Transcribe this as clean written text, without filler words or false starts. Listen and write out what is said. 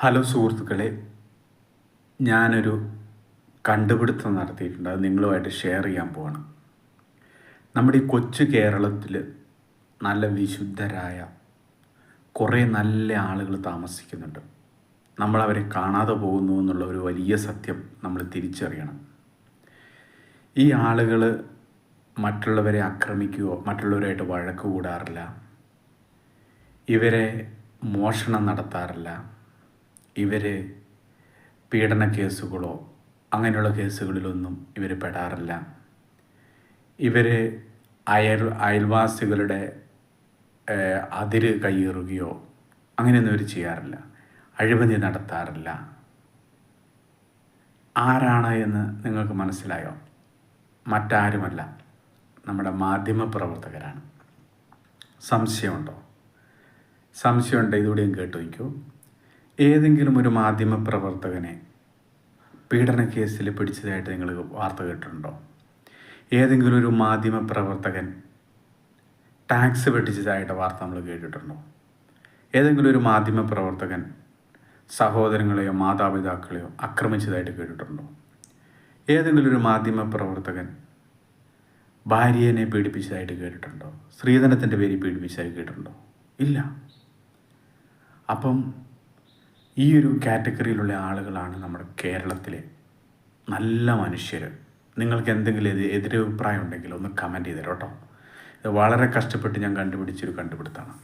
Hello സുഹൃത്തുക്കളെ, ഞാനൊരു കണ്ടുപിടുത്തം നടത്തിയിട്ടുണ്ട്. അത് നിങ്ങളുമായിട്ട് ഷെയർ ചെയ്യാൻ പോവാണ്. നമ്മുടെ ഈ കൊച്ചു കേരളത്തിൽ നല്ല വിശുദ്ധരായ കുറേ നല്ല ആളുകൾ താമസിക്കുന്നുണ്ട്. നമ്മളവരെ കാണാതെ പോകുന്നു എന്നുള്ള ഒരു വലിയ സത്യം നമ്മൾ തിരിച്ചറിയണം. ഈ ആളുകൾ മറ്റുള്ളവരെ ആക്രമിക്കുകയോ മറ്റുള്ളവരായിട്ട് വഴക്ക് കൂടാറില്ല. ഇവരെ മോഷണം നടത്താറില്ല. ഇവർ പീഡന കേസുകളോ അങ്ങനെയുള്ള കേസുകളിലൊന്നും ഇവർ പെടാറില്ല. ഇവർ അയൽവാസികളുടെ അതിര് കയ്യേറുകയോ അങ്ങനെയൊന്നും ഇവർ ചെയ്യാറില്ല. അഴിമതി നടത്താറില്ല. ആരാണ് എന്ന് നിങ്ങൾക്ക് മനസ്സിലായോ? മറ്റാരുമല്ല, നമ്മുടെ മാധ്യമപ്രവർത്തകരാണ്. സംശയമുണ്ടോ? സംശയമുണ്ടോ? ഇതുകൂടെയും കേട്ടു വയ്ക്കൂ. ഏതെങ്കിലും ഒരു മാധ്യമപ്രവർത്തകനെ പീഡന കേസിൽ പിടിച്ചതായിട്ട് നിങ്ങൾ വാർത്ത കേട്ടിട്ടുണ്ടോ? ഏതെങ്കിലും ഒരു മാധ്യമപ്രവർത്തകൻ ടാക്സ് വെട്ടിച്ചതായിട്ട് വാർത്ത നമ്മൾ കേട്ടിട്ടുണ്ടോ? ഏതെങ്കിലും ഒരു മാധ്യമപ്രവർത്തകൻ സഹോദരങ്ങളെയോ മാതാപിതാക്കളെയോ ആക്രമിച്ചതായിട്ട് കേട്ടിട്ടുണ്ടോ? ഏതെങ്കിലും ഒരു മാധ്യമപ്രവർത്തകൻ ഭാര്യനെ പീഡിപ്പിച്ചതായിട്ട് കേട്ടിട്ടുണ്ടോ? സ്ത്രീധനത്തിൻ്റെ പേരിൽ പീഡിപ്പിച്ചതായി കേട്ടിട്ടുണ്ടോ? ഇല്ല. അപ്പം ഈ ഒരു കാറ്റഗറിയിലുള്ള ആളുകളാണ് നമ്മുടെ കേരളത്തിലെ നല്ല മനുഷ്യർ. നിങ്ങൾക്ക് എന്തെങ്കിലും എതിരഭിപ്രായം ഉണ്ടെങ്കിൽ ഒന്ന് കമൻറ്റ് ചെയ്തേരോ കേട്ടോ. ഇത് വളരെ കഷ്ടപ്പെട്ട് ഞാൻ കണ്ടുപിടിച്ചൊരു കണ്ടുപിടുത്തമാണ്.